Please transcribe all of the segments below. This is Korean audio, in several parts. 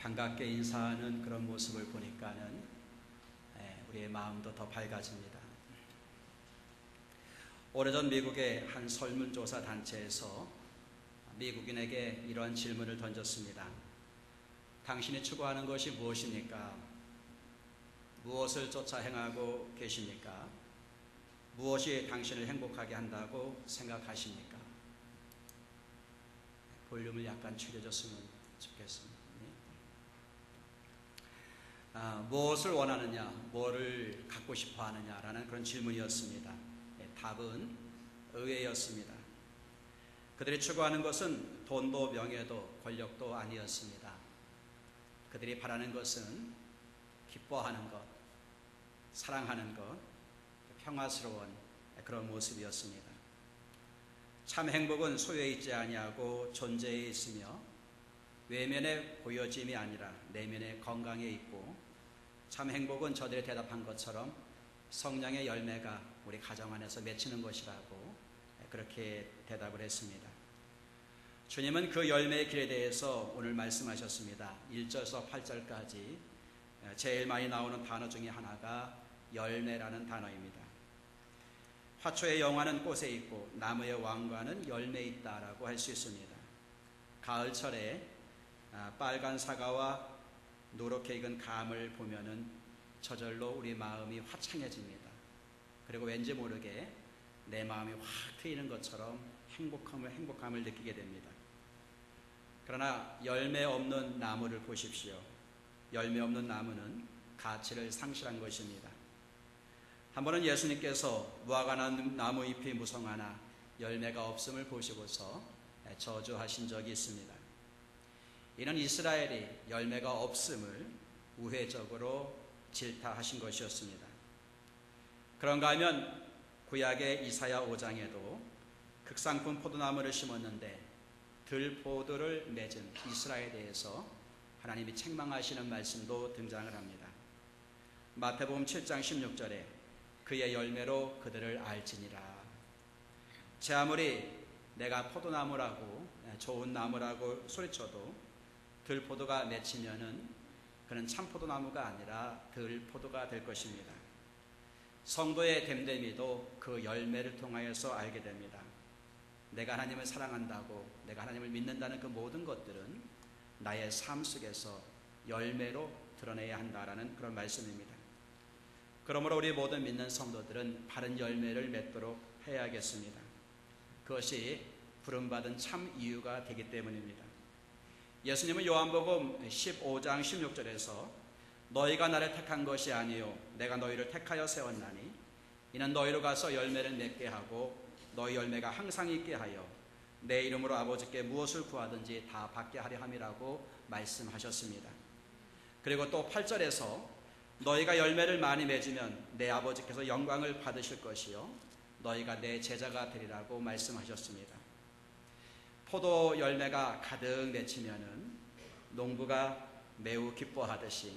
반갑게 인사하는 그런 모습을 보니까는 우리의 마음도 더 밝아집니다. 오래전 미국의 한 설문조사 단체에서 미국인에게 이런 질문을 던졌습니다. 당신이 추구하는 것이 무엇입니까? 무엇을 쫓아 행하고 계십니까? 무엇이 당신을 행복하게 한다고 생각하십니까? 볼륨을 약간 줄여줬으면 좋겠습니다. 무엇을 원하느냐, 뭐를 갖고 싶어 하느냐라는 그런 질문이었습니다. 답은 의외였습니다. 그들이 추구하는 것은 돈도 명예도 권력도 아니었습니다. 그들이 바라는 것은 기뻐하는 것, 사랑하는 것, 평화스러운 그런 모습이었습니다. 참 행복은 소유에 있지 아니하고 존재에 있으며 외면의 보여짐이 아니라 내면의 건강에 있고, 참 행복은 저들이 대답한 것처럼 성령의 열매가 우리 가정 안에서 맺히는 것이라고 그렇게 대답을 했습니다. 주님은 그 열매의 길에 대해서 오늘 말씀하셨습니다. 1절에서 8절까지 제일 많이 나오는 단어 중에 하나가 열매라는 단어입니다. 화초의 영화는 꽃에 있고 나무의 왕관은 열매에 있다라고 할 수 있습니다. 가을철에 빨간 사과와 노랗게 익은 감을 보면은 저절로 우리 마음이 화창해집니다. 그리고 왠지 모르게 내 마음이 확 트이는 것처럼 행복함을 느끼게 됩니다. 그러나 열매 없는 나무를 보십시오. 열매 없는 나무는 가치를 상실한 것입니다. 한 번은 예수님께서 무화과 나무 잎이 무성하나 열매가 없음을 보시고서 저주하신 적이 있습니다. 이는 이스라엘이 열매가 없음을 우회적으로 질타하신 것이었습니다. 그런가 하면 구약의 이사야 5장에도 극상품 포도나무를 심었는데 들포도를 맺은 이스라엘에 대해서 하나님이 책망하시는 말씀도 등장을 합니다. 마태복음 7장 16절에 그의 열매로 그들을 알지니라. 제 아무리 내가 포도나무라고 좋은 나무라고 소리쳐도 들포도가 맺히면은 그는 참 포도나무가 아니라 들포도가 될 것입니다. 성도의 됨됨이도 그 열매를 통하여서 알게 됩니다. 내가 하나님을 사랑한다고, 내가 하나님을 믿는다는 그 모든 것들은 나의 삶 속에서 열매로 드러내야 한다라는 그런 말씀입니다. 그러므로 우리 모든 믿는 성도들은 바른 열매를 맺도록 해야겠습니다. 그것이 부름받은 참 이유가 되기 때문입니다. 예수님은 요한복음 15장 16절에서 너희가 나를 택한 것이 아니요 내가 너희를 택하여 세웠나니 이는 너희로 가서 열매를 맺게 하고 너희 열매가 항상 있게 하여 내 이름으로 아버지께 무엇을 구하든지 다 받게 하려 함이라고 말씀하셨습니다. 그리고 또 8절에서 너희가 열매를 많이 맺으면 내 아버지께서 영광을 받으실 것이요 너희가 내 제자가 되리라고 말씀하셨습니다. 포도 열매가 가득 맺히면은 농부가 매우 기뻐하듯이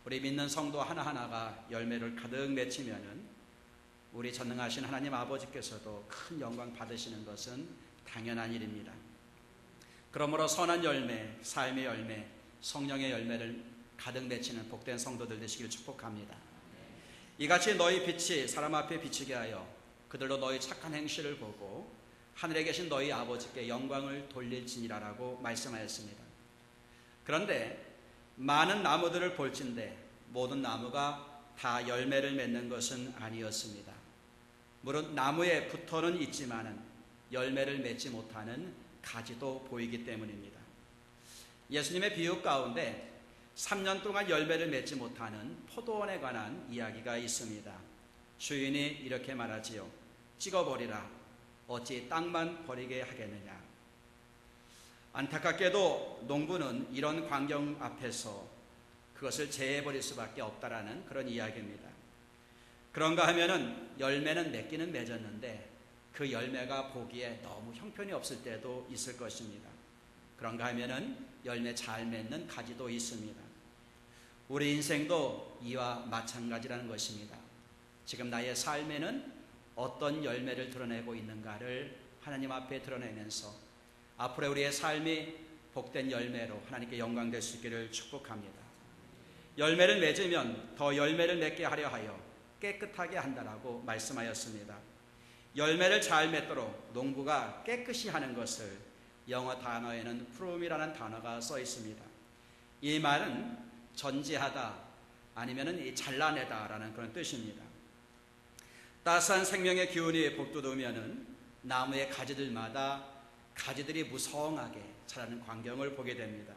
우리 믿는 성도 하나하나가 열매를 가득 맺히면은 우리 전능하신 하나님 아버지께서도 큰 영광 받으시는 것은 당연한 일입니다. 그러므로 선한 열매, 삶의 열매, 성령의 열매를 가득 맺히는 복된 성도들 되시길 축복합니다. 이같이 너희 빛이 사람 앞에 비치게 하여 그들로 너희 착한 행실을 보고 하늘에 계신 너희 아버지께 영광을 돌릴지니라라고 말씀하였습니다. 그런데 많은 나무들을 볼진대 모든 나무가 다 열매를 맺는 것은 아니었습니다. 물론 나무에 붙어는 있지만은 열매를 맺지 못하는 가지도 보이기 때문입니다. 예수님의 비유 가운데 3년 동안 열매를 맺지 못하는 포도원에 관한 이야기가 있습니다. 주인이 이렇게 말하지요. 찍어버리라. 어찌 땅만 버리게 하겠느냐. 안타깝게도 농부는 이런 광경 앞에서 그것을 제해버릴 수밖에 없다라는 그런 이야기입니다. 그런가 하면은 열매는 맺기는 맺었는데 그 열매가 보기에 너무 형편이 없을 때도 있을 것입니다. 그런가 하면은 열매 잘 맺는 가지도 있습니다. 우리 인생도 이와 마찬가지라는 것입니다. 지금 나의 삶에는 어떤 열매를 드러내고 있는가를 하나님 앞에 드러내면서 앞으로 우리의 삶이 복된 열매로 하나님께 영광 될 수 있기를 축복합니다. 열매를 맺으면 더 열매를 맺게 하려 하여 깨끗하게 한다라고 말씀하였습니다. 열매를 잘 맺도록 농부가 깨끗이 하는 것을 영어 단어에는 프룸이라는 단어가 써 있습니다. 이 말은 전지하다 아니면은 잘라내다라는 그런 뜻입니다. 따스한 생명의 기운이 북돋으면은 나무의 가지들마다 가지들이 무성하게 자라는 광경을 보게 됩니다.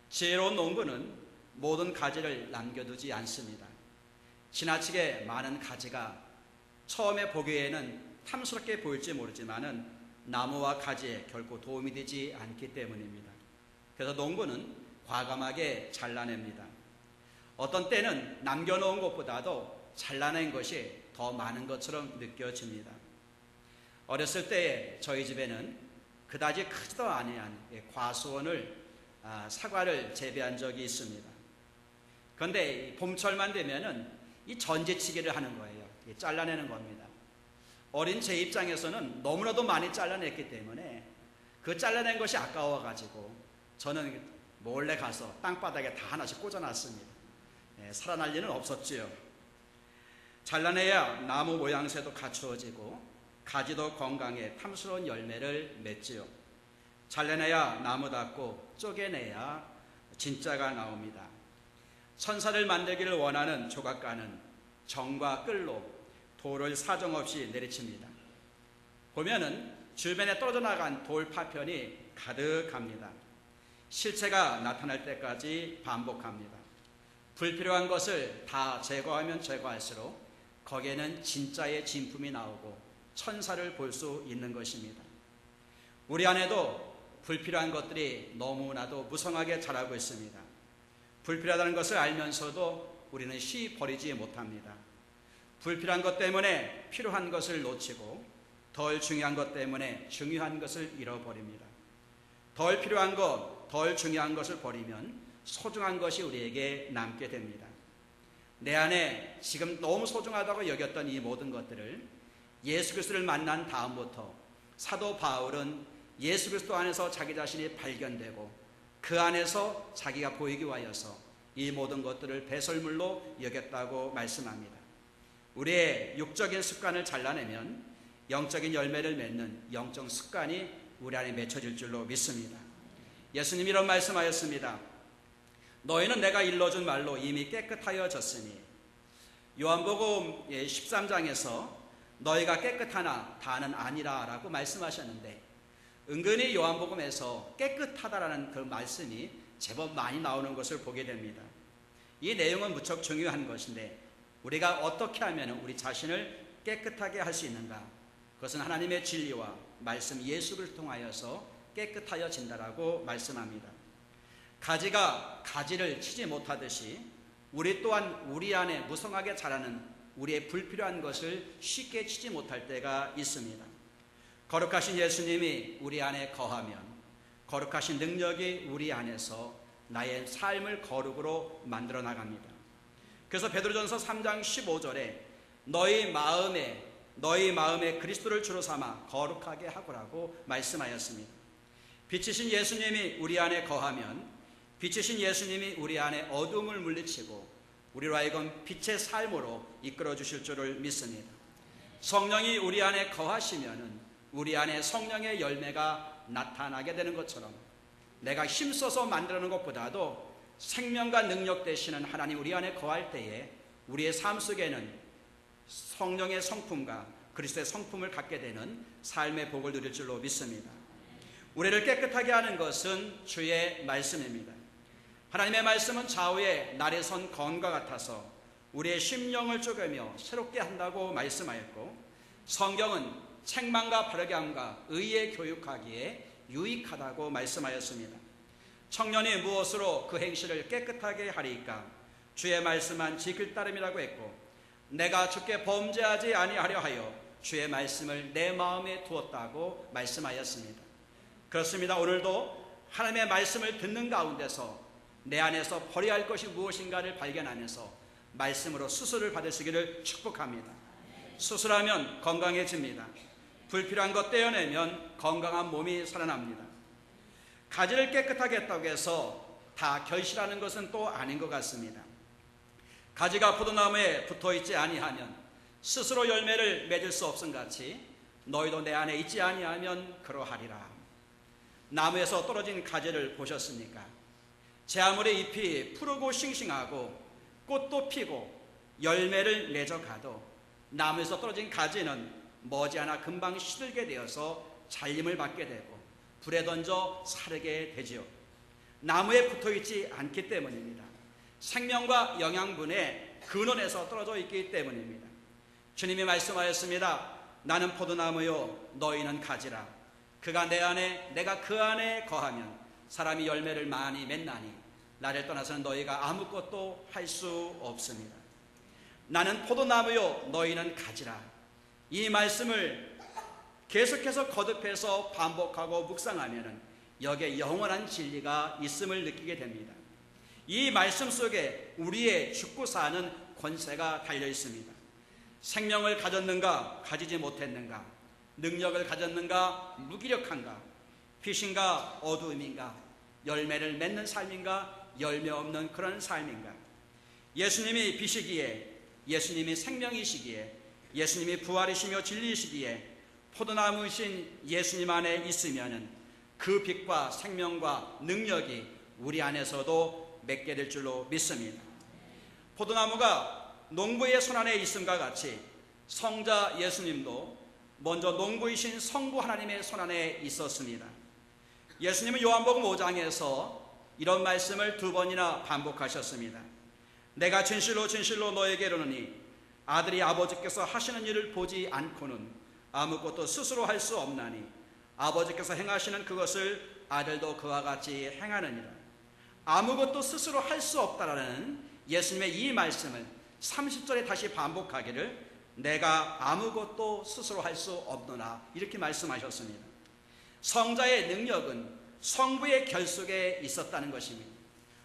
지혜로운 농부는 모든 가지를 남겨두지 않습니다. 지나치게 많은 가지가 처음에 보기에는 탐스럽게 보일지 모르지만은 나무와 가지에 결코 도움이 되지 않기 때문입니다. 그래서 농부는 과감하게 잘라냅니다. 어떤 때는 남겨놓은 것보다도 잘라낸 것이 더 많은 것처럼 느껴집니다. 어렸을 때에 저희 집에는 그다지 크지도 아니한 과수원을 사과를 재배한 적이 있습니다. 그런데 봄철만 되면은 이 전지치기를 하는 거예요. 잘라내는 겁니다. 어린 제 입장에서는 너무나도 많이 잘라냈기 때문에 그 잘라낸 것이 아까워가지고 저는 몰래 가서 땅바닥에 다 하나씩 꽂아놨습니다. 살아날 리는 없었지요. 잘라내야 나무 모양새도 갖추어지고 가지도 건강에 탐스러운 열매를 맺지요. 잘라내야 나무답고 쪼개내야 진짜가 나옵니다. 천사를 만들기를 원하는 조각가는 정과 끌로 돌을 사정없이 내리칩니다. 보면은 주변에 떨어져 나간 돌 파편이 가득합니다. 실체가 나타날 때까지 반복합니다. 불필요한 것을 다 제거하면 제거할수록 거기에는 진짜의 진품이 나오고 천사를 볼 수 있는 것입니다. 우리 안에도 불필요한 것들이 너무나도 무성하게 자라고 있습니다. 불필요하다는 것을 알면서도 우리는 쉬이 버리지 못합니다. 불필요한 것 때문에 필요한 것을 놓치고 덜 중요한 것 때문에 중요한 것을 잃어버립니다. 덜 필요한 것, 덜 중요한 것을 버리면 소중한 것이 우리에게 남게 됩니다. 내 안에 지금 너무 소중하다고 여겼던 이 모든 것들을 예수 그리스도를 만난 다음부터 사도 바울은 예수 그리스도 안에서 자기 자신이 발견되고 그 안에서 자기가 보이기 위하여서 이 모든 것들을 배설물로 여겼다고 말씀합니다. 우리의 육적인 습관을 잘라내면 영적인 열매를 맺는 영적 습관이 우리 안에 맺혀질 줄로 믿습니다. 예수님이 이런 말씀하였습니다. 너희는 내가 일러준 말로 이미 깨끗하여졌으니. 요한복음 13장에서 너희가 깨끗하나 다는 아니라 라고 말씀하셨는데 은근히 요한복음에서 깨끗하다라는 그 말씀이 제법 많이 나오는 것을 보게 됩니다. 이 내용은 무척 중요한 것인데 우리가 어떻게 하면 우리 자신을 깨끗하게 할 수 있는가? 그것은 하나님의 진리와 말씀 예수 그리스도를 통하여서 깨끗하여진다라고 말씀합니다. 가지가 가지를 치지 못하듯이 우리 또한 우리 안에 무성하게 자라는 우리의 불필요한 것을 쉽게 치지 못할 때가 있습니다. 거룩하신 예수님이 우리 안에 거하면 거룩하신 능력이 우리 안에서 나의 삶을 거룩으로 만들어 나갑니다. 그래서 베드로전서 3장 15절에 너희 마음에 그리스도를 주로 삼아 거룩하게 하고라고 말씀하였습니다. 빛이신 예수님이 우리 안에 거하면 빛이신 예수님이 우리 안에 어둠을 물리치고 우리로 하여금 빛의 삶으로 이끌어 주실 줄을 믿습니다. 성령이 우리 안에 거하시면은 우리 안에 성령의 열매가 나타나게 되는 것처럼 내가 힘써서 만들어내는 것보다도 생명과 능력 되시는 하나님 우리 안에 거할 때에 우리의 삶 속에는 성령의 성품과 그리스도의 성품을 갖게 되는 삶의 복을 누릴 줄로 믿습니다. 우리를 깨끗하게 하는 것은 주의 말씀입니다. 하나님의 말씀은 좌우에 날에 선 건과 같아서 우리의 심령을 쪼개며 새롭게 한다고 말씀하였고 성경은 책망과 바르게 함과 의에 교육하기에 유익하다고 말씀하였습니다. 청년이 무엇으로 그 행실을 깨끗하게 하리이까? 주의 말씀만 지킬 따름이라고 했고 내가 주께 범죄하지 아니하려 하여 주의 말씀을 내 마음에 두었다고 말씀하였습니다. 그렇습니다. 오늘도 하나님의 말씀을 듣는 가운데서 내 안에서 버려야 할 것이 무엇인가를 발견하면서 말씀으로 수술을 받으시기를 축복합니다. 수술하면 건강해집니다. 불필요한 것 떼어내면 건강한 몸이 살아납니다. 가지를 깨끗하게 했다고 해서 다 결실하는 것은 또 아닌 것 같습니다. 가지가 포도나무에 붙어있지 아니하면 스스로 열매를 맺을 수 없음 같이 너희도 내 안에 있지 아니하면 그러하리라. 나무에서 떨어진 가지를 보셨습니까? 제 아무리 잎이 푸르고 싱싱하고 꽃도 피고 열매를 맺어 가도 나무에서 떨어진 가지는 머지않아 금방 시들게 되어서 잘림을 받게 되고 불에 던져 사르게 되지요. 나무에 붙어있지 않기 때문입니다. 생명과 영양분의 근원에서 떨어져 있기 때문입니다. 주님이 말씀하였습니다. 나는 포도나무요 너희는 가지라. 그가 내 안에 내가 그 안에 거하면 사람이 열매를 많이 맺나니 나를 떠나서는 너희가 아무것도 할 수 없습니다. 나는 포도나무요 너희는 가지라. 이 말씀을 계속해서 거듭해서 반복하고 묵상하면 여기에 영원한 진리가 있음을 느끼게 됩니다. 이 말씀 속에 우리의 죽고 사는 권세가 달려 있습니다. 생명을 가졌는가 가지지 못했는가, 능력을 가졌는가 무기력한가, 귀신과 어두움인가, 열매를 맺는 삶인가 열매 없는 그런 삶인가. 예수님이 빛이기에, 예수님이 생명이시기에, 예수님이 부활이시며 진리이시기에 포도나무이신 예수님 안에 있으면 그 빛과 생명과 능력이 우리 안에서도 맺게 될 줄로 믿습니다. 포도나무가 농부의 손안에 있음과 같이 성자 예수님도 먼저 농부이신 성부 하나님의 손안에 있었습니다. 예수님은 요한복음 5장에서 이런 말씀을 2번이나 반복하셨습니다. 내가 진실로 진실로 너에게 이르노니 아들이 아버지께서 하시는 일을 보지 않고는 아무것도 스스로 할 수 없나니 아버지께서 행하시는 그것을 아들도 그와 같이 행하느니라. 아무것도 스스로 할 수 없다라는 예수님의 이 말씀을 30절에 다시 반복하기를 내가 아무것도 스스로 할 수 없노라 이렇게 말씀하셨습니다. 성자의 능력은 성부의 결속에 있었다는 것입니다.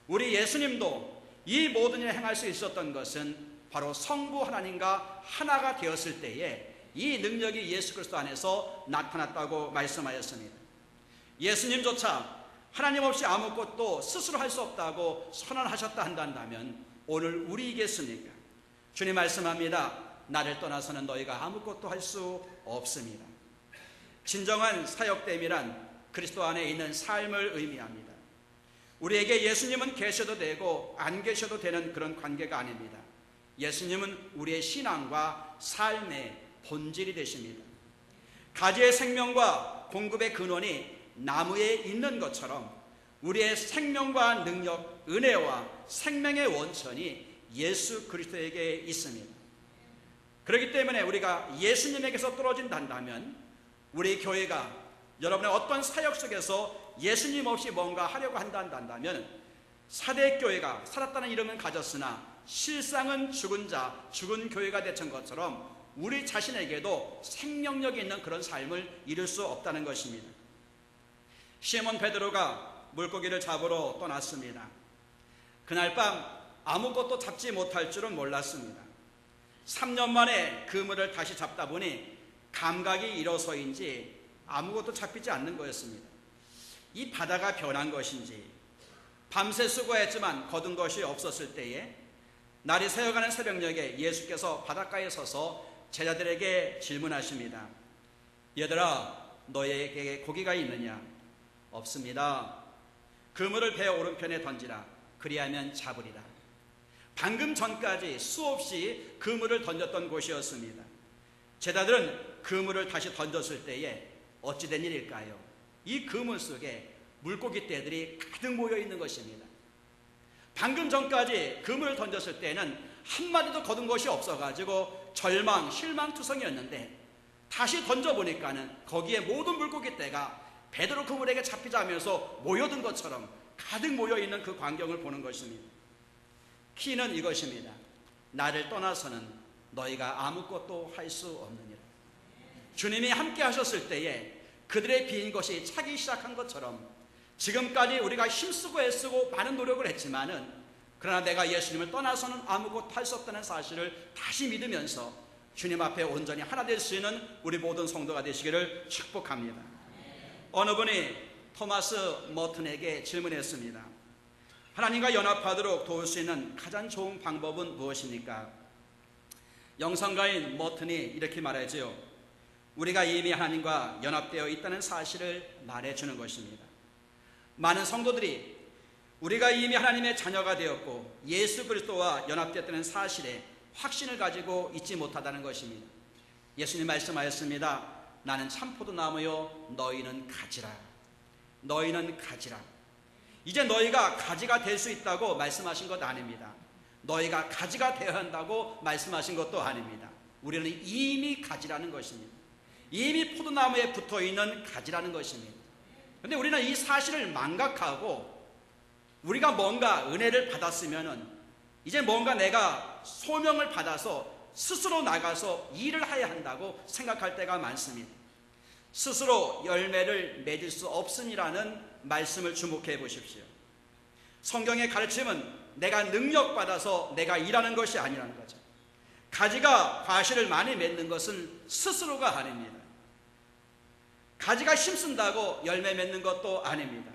우리 예수님도 이 모든 일을 행할 수 있었던 것은 바로 성부 하나님과 하나가 되었을 때에 이 능력이 예수 그리스도 안에서 나타났다고 말씀하였습니다. 예수님조차 하나님 없이 아무것도 스스로 할 수 없다고 선언하셨다 한다면 오늘 우리이겠습니까? 주님 말씀합니다. 나를 떠나서는 너희가 아무것도 할 수 없습니다. 진정한 사역됨이란 그리스도 안에 있는 삶을 의미합니다. 우리에게 예수님은 계셔도 되고 안 계셔도 되는 그런 관계가 아닙니다. 예수님은 우리의 신앙과 삶의 본질이 되십니다. 가지의 생명과 공급의 근원이 나무에 있는 것처럼 우리의 생명과 능력, 은혜와 생명의 원천이 예수 그리스도에게 있습니다. 그렇기 때문에 우리가 예수님에게서 떨어진다면 우리 교회가 여러분의 어떤 사역 속에서 예수님 없이 뭔가 하려고 한다면 사대교회가 살았다는 이름은 가졌으나 실상은 죽은 자, 죽은 교회가 되던 것처럼 우리 자신에게도 생명력이 있는 그런 삶을 이룰 수 없다는 것입니다. 시몬 베드로가 물고기를 잡으러 떠났습니다. 그날 밤 아무것도 잡지 못할 줄은 몰랐습니다. 3년 만에 그물을 다시 잡다 보니 감각이 일어서인지 아무것도 잡히지 않는 거였습니다. 이 바다가 변한 것인지 밤새 수고했지만 거둔 것이 없었을 때에 날이 새어가는 새벽녘에 예수께서 바닷가에 서서 제자들에게 질문하십니다. 얘들아, 너희에게 고기가 있느냐? 없습니다. 그물을 배 오른편에 던지라. 그리하면 잡으리라. 방금 전까지 수없이 그물을 던졌던 곳이었습니다. 제자들은 그물을 다시 던졌을 때에 어찌 된 일일까요? 이 그물 속에 물고기 떼들이 가득 모여 있는 것입니다. 방금 전까지 그물을 던졌을 때는 한마디도 거둔 것이 없어가지고 절망, 실망투성이었는데 다시 던져보니까는 거기에 모든 물고기 떼가 베드로 그물에게 잡히자면서 모여든 것처럼 가득 모여있는 그 광경을 보는 것입니다. 키는 이것입니다. 나를 떠나서는 너희가 아무것도 할 수 없느니라. 주님이 함께 하셨을 때에 그들의 빈 것이 차기 시작한 것처럼 지금까지 우리가 힘쓰고 애쓰고 많은 노력을 했지만은 그러나 내가 예수님을 떠나서는 아무것도 할 수 없다는 사실을 다시 믿으면서 주님 앞에 온전히 하나 될 수 있는 우리 모든 성도가 되시기를 축복합니다. 어느 분이 토마스 머튼에게 질문했습니다. 하나님과 연합하도록 도울 수 있는 가장 좋은 방법은 무엇입니까? 영성가인 머튼이 이렇게 말하지요. 우리가 이미 하나님과 연합되어 있다는 사실을 말해주는 것입니다. 많은 성도들이 우리가 이미 하나님의 자녀가 되었고 예수 그리스도와 연합되었다는 사실에 확신을 가지고 있지 못하다는 것입니다. 예수님 말씀하였습니다. 나는 참포도나무요 너희는 가지라. 너희는 가지라. 이제 너희가 가지가 될 수 있다고 말씀하신 것 아닙니다. 너희가 가지가 되어야 한다고 말씀하신 것도 아닙니다. 우리는 이미 가지라는 것입니다. 이미 포도나무에 붙어있는 가지라는 것입니다. 그런데 우리는 이 사실을 망각하고 우리가 뭔가 은혜를 받았으면 이제 뭔가 내가 소명을 받아서 스스로 나가서 일을 해야 한다고 생각할 때가 많습니다. 스스로 열매를 맺을 수 없음이라는 말씀을 주목해 보십시오. 성경의 가르침은 내가 능력받아서 내가 일하는 것이 아니라는 거죠. 가지가 과실을 많이 맺는 것은 스스로가 아닙니다. 가지가 힘쓴다고 열매 맺는 것도 아닙니다.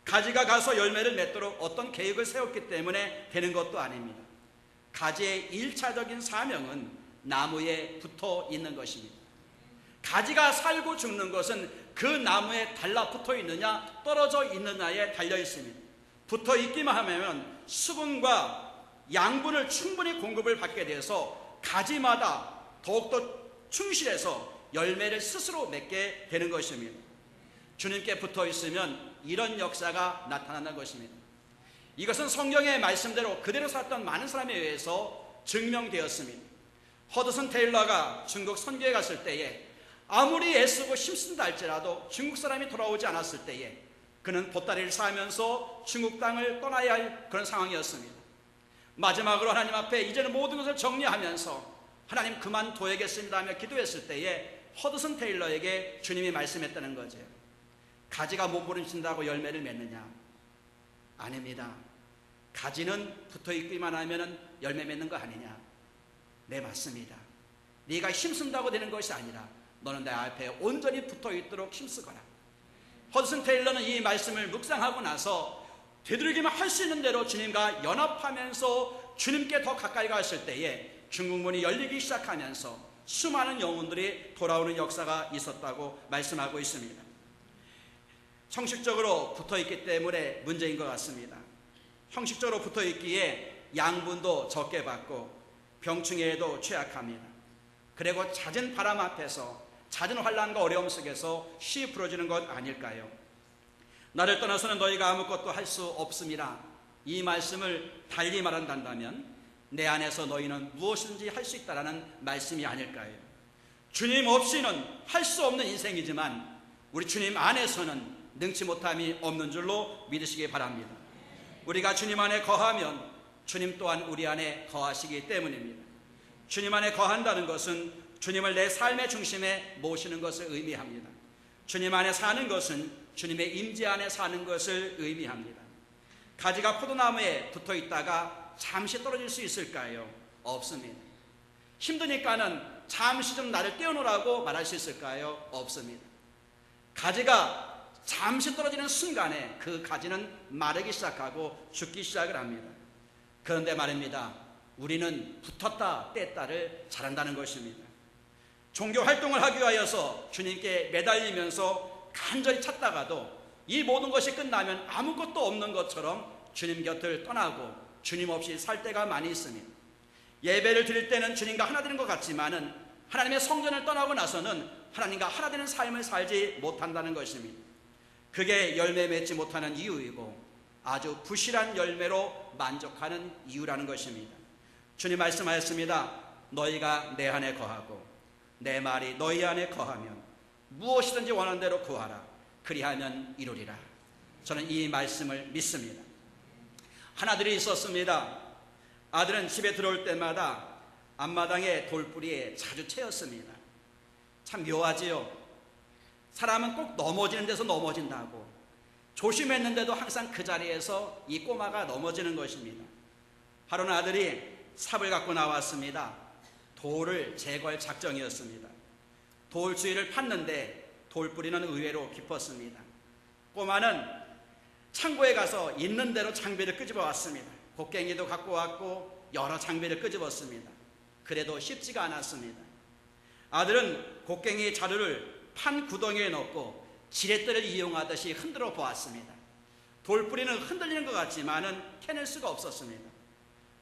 가지가 가서 열매를 맺도록 어떤 계획을 세웠기 때문에 되는 것도 아닙니다. 가지의 1차적인 사명은 나무에 붙어 있는 것입니다. 가지가 살고 죽는 것은 그 나무에 달라붙어 있느냐 떨어져 있느냐에 달려 있습니다. 붙어 있기만 하면 수분과 양분을 충분히 공급을 받게 돼서 가지마다 더욱더 충실해서 열매를 스스로 맺게 되는 것입니다. 주님께 붙어 있으면 이런 역사가 나타나는 것입니다. 이것은 성경의 말씀대로 그대로 살았던 많은 사람에 의해서 증명되었습니다. 허드슨 테일러가 중국 선교에 갔을 때에 아무리 애쓰고 힘쓴다 할지라도 중국 사람이 돌아오지 않았을 때에 그는 보따리를 싸면서 중국 땅을 떠나야 할 그런 상황이었습니다. 마지막으로 하나님 앞에 이제는 모든 것을 정리하면서 하나님 그만둬야겠습니다 하며 기도했을 때에 허드슨 테일러에게 주님이 말씀했다는 거죠. 가지가 몸부림친다고 열매를 맺느냐? 아닙니다. 가지는 붙어있기만 하면 열매 맺는 거 아니냐? 네, 맞습니다. 네가 힘쓴다고 되는 것이 아니라 너는 내 앞에 온전히 붙어있도록 힘쓰거라. 허드슨 테일러는 이 말씀을 묵상하고 나서 되도록이면 할 수 있는 대로 주님과 연합하면서 주님께 더 가까이 갔을 때에 중국문이 열리기 시작하면서 수많은 영혼들이 돌아오는 역사가 있었다고 말씀하고 있습니다. 형식적으로 붙어있기 때문에 문제인 것 같습니다. 형식적으로 붙어있기에 양분도 적게 받고 병충해에도 취약합니다. 그리고 잦은 바람 앞에서 잦은 환난과 어려움 속에서 쉬 부러지는 것 아닐까요? 나를 떠나서는 너희가 아무것도 할 수 없습니다. 이 말씀을 달리 말한다면 내 안에서 너희는 무엇이든지 할 수 있다라는 말씀이 아닐까요? 주님 없이는 할 수 없는 인생이지만 우리 주님 안에서는 능치 못함이 없는 줄로 믿으시기 바랍니다. 우리가 주님 안에 거하면 주님 또한 우리 안에 거하시기 때문입니다. 주님 안에 거한다는 것은 주님을 내 삶의 중심에 모시는 것을 의미합니다. 주님 안에 사는 것은 주님의 임재 안에 사는 것을 의미합니다. 가지가 포도나무에 붙어 있다가 잠시 떨어질 수 있을까요? 없습니다. 힘드니까는 잠시 좀 나를 떼어놓으라고 말할 수 있을까요? 없습니다. 가지가 잠시 떨어지는 순간에 그 가지는 마르기 시작하고 죽기 시작을 합니다. 그런데 말입니다. 우리는 붙었다 뗐다를 잘한다는 것입니다. 종교 활동을 하기 위하여서 주님께 매달리면서 간절히 찾다가도 이 모든 것이 끝나면 아무것도 없는 것처럼 주님 곁을 떠나고 주님 없이 살 때가 많이 있습니다. 예배를 드릴 때는 주님과 하나 되는 것 같지만은 하나님의 성전을 떠나고 나서는 하나님과 하나 되는 삶을 살지 못한다는 것입니다. 그게 열매 맺지 못하는 이유이고 아주 부실한 열매로 만족하는 이유라는 것입니다. 주님 말씀하였습니다. 너희가 내 안에 거하고 내 말이 너희 안에 거하면 무엇이든지 원하는 대로 구하라. 그리하면 이루리라. 저는 이 말씀을 믿습니다. 한 아들이 있었습니다. 아들은 집에 들어올 때마다 앞마당에 돌뿌리에 자주 채였습니다. 참 묘하지요. 사람은 꼭 넘어지는 데서 넘어진다고 조심했는데도 항상 그 자리에서 이 꼬마가 넘어지는 것입니다. 하루는 아들이 삽을 갖고 나왔습니다. 돌을 제거할 작정이었습니다. 돌 주위를 팠는데 돌뿌리는 의외로 깊었습니다. 꼬마는 창고에 가서 있는 대로 장비를 끄집어 왔습니다. 곡괭이도 갖고 왔고 여러 장비를 끄집었습니다. 그래도 쉽지가 않았습니다. 아들은 곡괭이 자루를 판 구덩이에 넣고 지렛대를 이용하듯이 흔들어 보았습니다. 돌뿌리는 흔들리는 것 같지만은 캐낼 수가 없었습니다.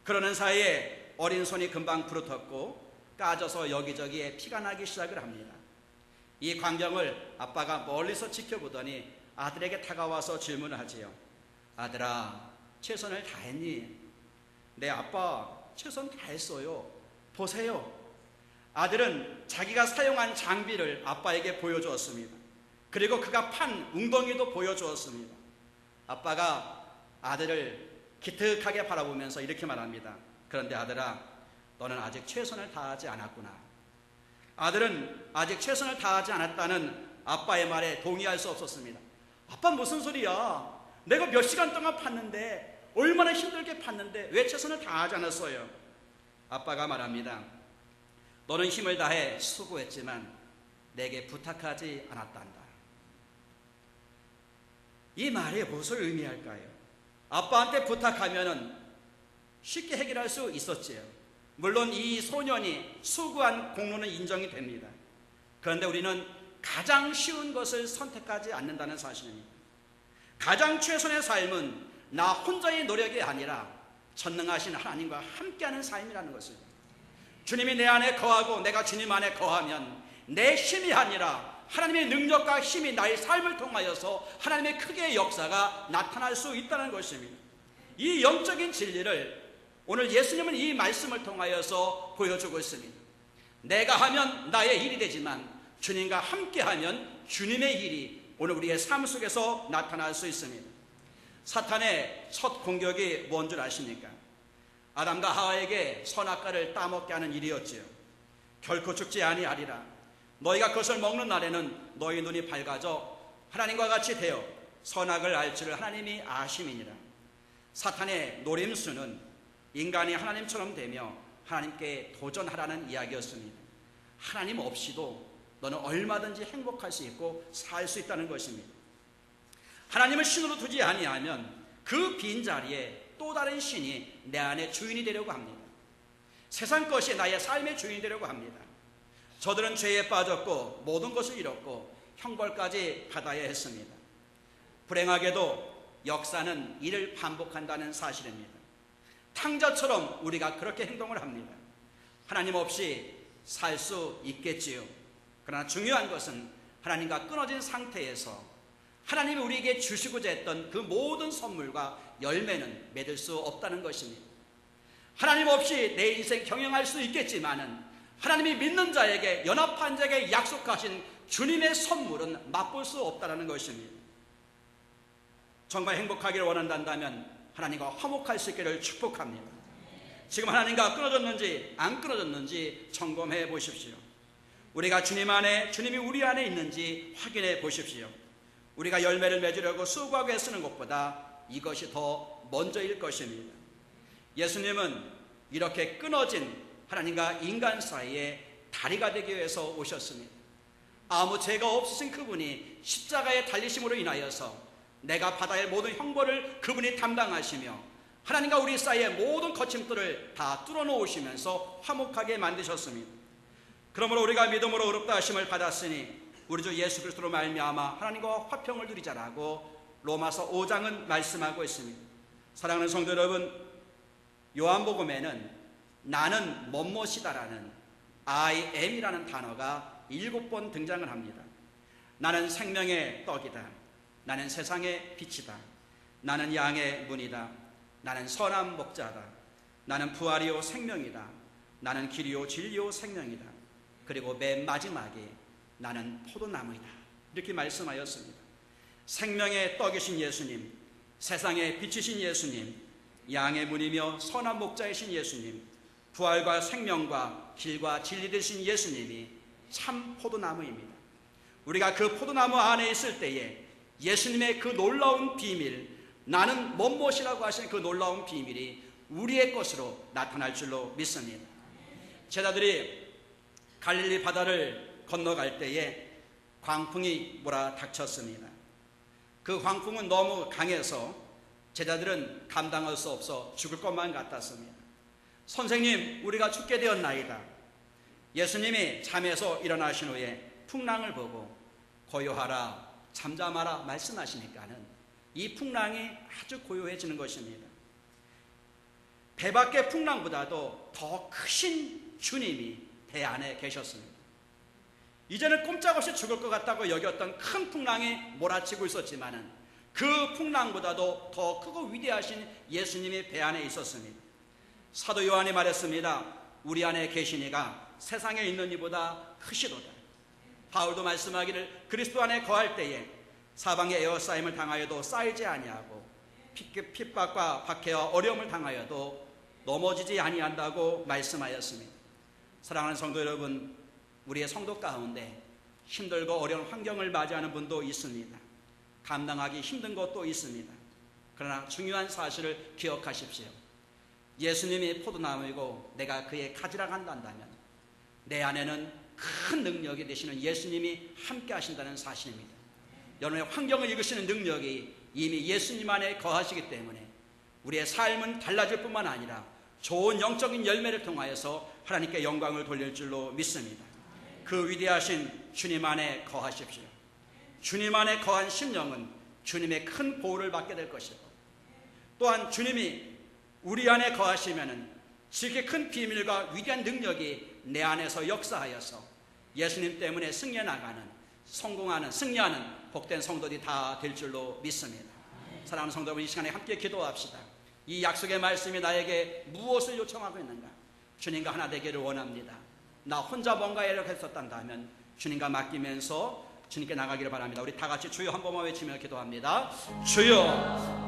그러는 사이에 어린 손이 금방 부르텄고 까져서 여기저기에 피가 나기 시작을 합니다. 이 광경을 아빠가 멀리서 지켜보더니 아들에게 다가와서 질문을 하지요. 아들아, 최선을 다했니? 네, 아빠, 최선 다했어요. 보세요. 아들은 자기가 사용한 장비를 아빠에게 보여주었습니다. 그리고 그가 판 웅덩이도 보여주었습니다. 아빠가 아들을 기특하게 바라보면서 이렇게 말합니다. 그런데 아들아, 너는 아직 최선을 다하지 않았구나. 아들은 아직 최선을 다하지 않았다는 아빠의 말에 동의할 수 없었습니다. 아빠, 무슨 소리야? 내가 몇 시간 동안 팠는데, 얼마나 힘들게 팠는데 왜 최선을 다하지 않았어요? 아빠가 말합니다. 너는 힘을 다해 수고했지만 내게 부탁하지 않았단다. 이 말이 무엇을 의미할까요? 아빠한테 부탁하면은 쉽게 해결할 수 있었지요. 물론 이 소년이 수고한 공로는 인정이 됩니다. 그런데 우리는 가장 쉬운 것을 선택하지 않는다는 사실입니다. 가장 최선의 삶은 나 혼자의 노력이 아니라 전능하신 하나님과 함께하는 삶이라는 것입니다. 주님이 내 안에 거하고 내가 주님 안에 거하면 내 힘이 아니라 하나님의 능력과 힘이 나의 삶을 통하여서 하나님의 크기의 역사가 나타날 수 있다는 것입니다. 이 영적인 진리를 오늘 예수님은 이 말씀을 통하여서 보여주고 있습니다. 내가 하면 나의 일이 되지만 주님과 함께하면 주님의 일이 오늘 우리의 삶 속에서 나타날 수 있습니다. 사탄의 첫 공격이 뭔 줄 아십니까? 아담과 하와에게 선악과를 따먹게 하는 일이었지요. 결코 죽지 아니하리라. 너희가 그것을 먹는 날에는 너희 눈이 밝아져 하나님과 같이 되어 선악을 알 줄을 하나님이 아심이니라. 사탄의 노림수는 인간이 하나님처럼 되며 하나님께 도전하라는 이야기였습니다. 하나님 없이도 너는 얼마든지 행복할 수 있고 살 수 있다는 것입니다. 하나님을 신으로 두지 아니하면 그 빈자리에 또 다른 신이 내 안에 주인이 되려고 합니다. 세상 것이 나의 삶의 주인이 되려고 합니다. 저들은 죄에 빠졌고 모든 것을 잃었고 형벌까지 받아야 했습니다. 불행하게도 역사는 이를 반복한다는 사실입니다. 탕자처럼 우리가 그렇게 행동을 합니다. 하나님 없이 살 수 있겠지요. 그러나 중요한 것은 하나님과 끊어진 상태에서 하나님이 우리에게 주시고자 했던 그 모든 선물과 열매는 맺을 수 없다는 것입니다. 하나님 없이 내 인생 경영할 수 있겠지만은 하나님이 믿는 자에게, 연합한 자에게 약속하신 주님의 선물은 맛볼 수 없다는 것입니다. 정말 행복하기를 원한다면 하나님과 화목할 수 있기를 축복합니다. 지금 하나님과 끊어졌는지 안 끊어졌는지 점검해 보십시오. 우리가 주님 안에, 주님이 우리 안에 있는지 확인해 보십시오. 우리가 열매를 맺으려고 수고하고 애쓰는 것보다 이것이 더 먼저일 것입니다. 예수님은 이렇게 끊어진 하나님과 인간 사이에 다리가 되기 위해서 오셨습니다. 아무 죄가 없으신 그분이 십자가에 달리심으로 인하여서 내가 받아야 할 모든 형벌을 그분이 담당하시며 하나님과 우리 사이의 모든 거침들을 다 뚫어놓으시면서 화목하게 만드셨습니다. 그러므로 우리가 믿음으로 의롭다 하심을 받았으니 우리 주 예수 그리스도로 말미암아 하나님과 화평을 누리자라고 로마서 5장은 말씀하고 있습니다. 사랑하는 성도 여러분, 요한복음에는 나는 뭐뭇이다라는 I am이라는 단어가 7번 등장을 합니다. 나는 생명의 떡이다. 나는 세상의 빛이다. 나는 양의 문이다. 나는 선한 목자다. 나는 부활이요 생명이다. 나는 길이요 진리요 생명이다. 그리고 맨 마지막에 나는 포도나무이다. 이렇게 말씀하였습니다. 생명의 떡이신 예수님, 세상의 빛이신 예수님, 양의 문이며 선한 목자이신 예수님, 부활과 생명과 길과 진리 되신 예수님이 참 포도나무입니다. 우리가 그 포도나무 안에 있을 때에 예수님의 그 놀라운 비밀, 나는 뭐뭇이라고 하시는 그 놀라운 비밀이 우리의 것으로 나타날 줄로 믿습니다. 제자들이 갈릴리 바다를 건너갈 때에 광풍이 몰아닥쳤습니다. 그 광풍은 너무 강해서 제자들은 감당할 수 없어 죽을 것만 같았습니다. 선생님, 우리가 죽게 되었나이다. 예수님이 잠에서 일어나신 후에 풍랑을 보고 고요하라, 잠잠하라 말씀하시니까는 이 풍랑이 아주 고요해지는 것입니다. 배 밖의 풍랑보다도 더 크신 주님이 배 안에 계셨습니다. 이제는 꼼짝없이 죽을 것 같다고 여겼던 큰 풍랑이 몰아치고 있었지만은 그 풍랑보다도 더 크고 위대하신 예수님이 배 안에 있었습니다. 사도 요한이 말했습니다. 우리 안에 계시니가 세상에 있는 이보다 크시도다. 바울도 말씀하기를 그리스도 안에 거할 때에 사방에 에워싸임을 당하여도 쌓이지 아니하고 핍박과 박해와 어려움을 당하여도 넘어지지 아니한다고 말씀하였습니다. 사랑하는 성도 여러분, 우리의 성도 가운데 힘들고 어려운 환경을 맞이하는 분도 있습니다. 감당하기 힘든 것도 있습니다. 그러나 중요한 사실을 기억하십시오. 예수님이 포도나무이고 내가 그의 가지라 한다면 내 안에는 큰 능력이 되시는 예수님이 함께 하신다는 사실입니다. 여러분의 환경을 이끄시는 능력이 이미 예수님 안에 거하시기 때문에 우리의 삶은 달라질 뿐만 아니라 좋은 영적인 열매를 통하여서 하나님께 영광을 돌릴 줄로 믿습니다. 그 위대하신 주님 안에 거하십시오. 주님 안에 거한 심령은 주님의 큰 보호를 받게 될 것이고, 또한 주님이 우리 안에 거하시면은 지극히 큰 비밀과 위대한 능력이 내 안에서 역사하여서 예수님 때문에 승리해 나가는, 성공하는, 승리하는 복된 성도들이 다 될 줄로 믿습니다. 사랑하는 성도 여러분, 이 시간에 함께 기도합시다. 이 약속의 말씀이 나에게 무엇을 요청하고 있는가? 주님과 하나 되기를 원합니다. 나 혼자 뭔가 애력했었단다면 주님과 맡기면서 주님께 나가기를 바랍니다. 우리 다 같이 주여 한 번만 외치며 기도합니다. 주여,